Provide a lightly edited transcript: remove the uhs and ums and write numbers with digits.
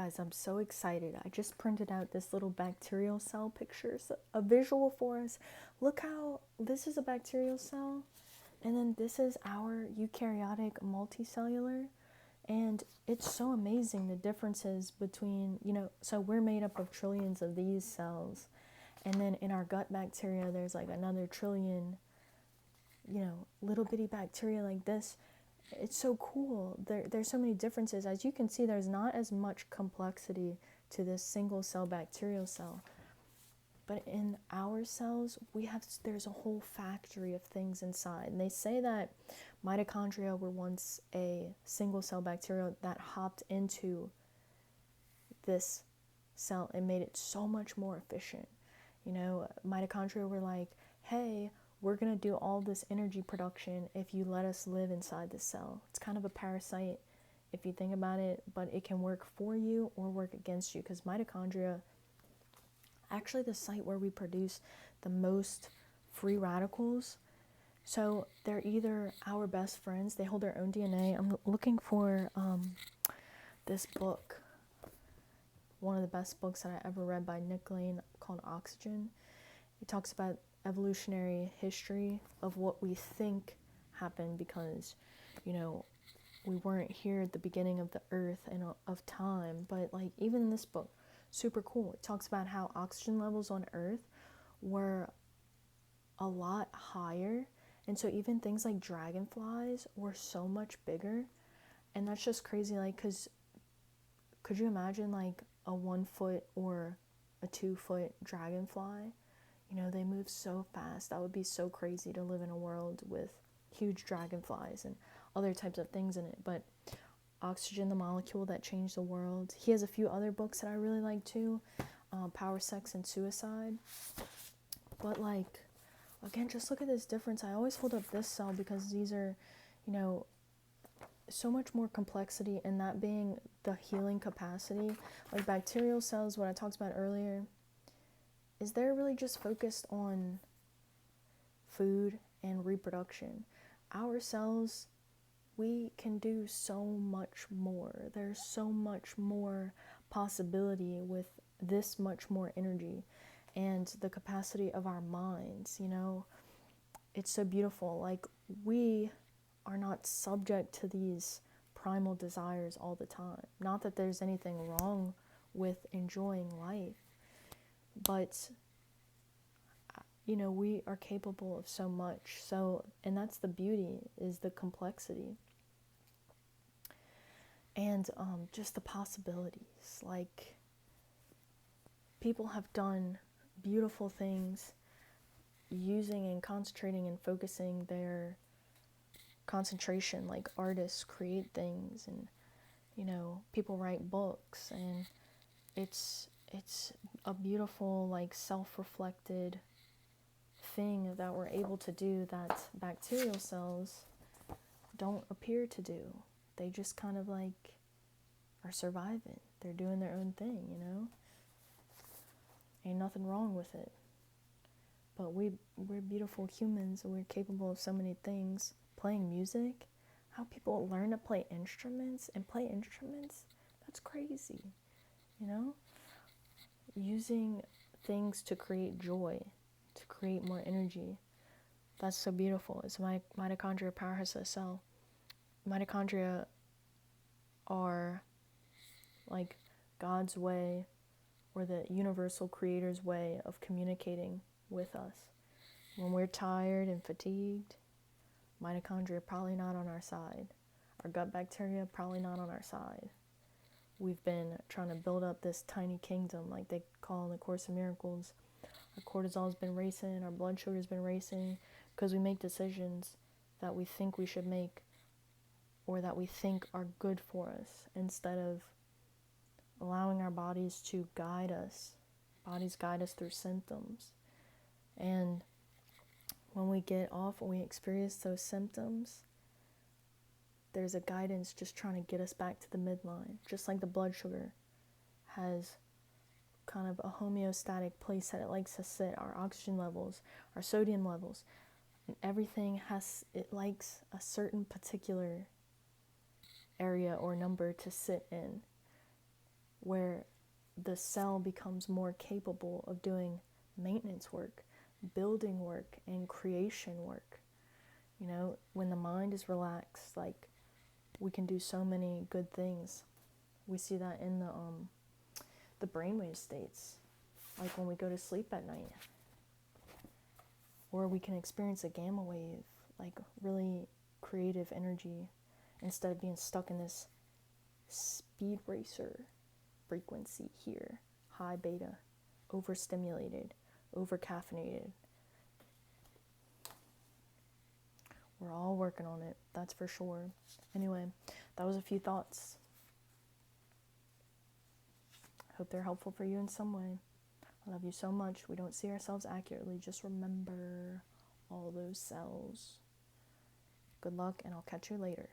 Guys, I'm so excited. I just printed out this little bacterial cell picture, so a visual for us. Look how this is a bacterial cell, and then this is our eukaryotic multicellular. And it's so amazing the differences between, so we're made up of trillions of these cells. And then in our gut bacteria, there's like another trillion, little bitty bacteria like this. It's so cool. There's so many differences. As you can see, there's not as much complexity to this single cell bacterial cell. But in our cells, there's a whole factory of things inside. And they say that mitochondria were once a single cell bacteria that hopped into this cell and made it so much more efficient. Mitochondria were like, hey, we're going to do all this energy production if you let us live inside the cell. It's kind of a parasite if you think about it, but it can work for you or work against you, because mitochondria, actually the site where we produce the most free radicals. So they're either our best friends, they hold their own DNA. I'm looking for this book, one of the best books that I ever read by Nick Lane, called Oxygen. It talks about evolutionary history of what we think happened because, we weren't here at the beginning of the earth and of time. But like, even in this book, super cool. It talks about how oxygen levels on earth were a lot higher. And so even things like dragonflies were so much bigger. And that's just crazy. Like, because could you imagine like a 1 foot or a 2 foot dragonfly? They move so fast. That would be so crazy to live in a world with huge dragonflies and other types of things in it. But Oxygen, the Molecule That Changed the World. He has a few other books that I really like too. Power, Sex, and Suicide. But like, again, just look at this difference. I always hold up this cell because these are, so much more complexity, and that being the healing capacity. Like bacterial cells, what I talked about earlier, is they're really just focused on food and reproduction. Our cells, we can do so much more. There's so much more possibility with this much more energy and the capacity of our minds, It's so beautiful. Like, we are not subject to these primal desires all the time. Not that there's anything wrong with enjoying life, but we are capable of so much. So, and that's the beauty, is the complexity and just the possibilities. Like, people have done beautiful things using and concentrating and focusing their concentration. Like, artists create things, and people write books, and it's a beautiful, like, self-reflected thing that we're able to do that bacterial cells don't appear to do. They just kind of like are surviving. They're doing their own thing, Ain't nothing wrong with it. But we're beautiful humans, and we're capable of so many things. Playing music, how people learn to play instruments, that's crazy, Using things to create joy, to create more energy. That's so beautiful. It's my mitochondria powerhouse of the cell. Mitochondria are like God's way, or the universal creator's way of communicating with us. When we're tired and fatigued, mitochondria are probably not on our side. Our gut bacteria probably not on our side. We've been trying to build up this tiny kingdom, like they call in the Course in Miracles. Our cortisol's been racing, our blood sugar's been racing, because we make decisions that we think we should make, or that we think are good for us, instead of allowing our bodies to guide us. Bodies guide us through symptoms. And when we get off and we experience those symptoms, there's a guidance just trying to get us back to the midline. Just like the blood sugar has kind of a homeostatic place that it likes to sit, our oxygen levels, our sodium levels, and everything it likes a certain particular area or number to sit in. where the cell becomes more capable of doing maintenance work, building work, and creation work. You know, when the mind is relaxed, like, we can do so many good things. We see that in the brainwave states, like when we go to sleep at night. Or we can experience a gamma wave, like really creative energy, instead of being stuck in this speed racer frequency here, high beta, overstimulated, over caffeinated. We're all working on it, that's for sure. Anyway, that was a few thoughts. Hope they're helpful for you in some way. I love you so much. We don't see ourselves accurately. Just remember all those cells. Good luck, and I'll catch you later.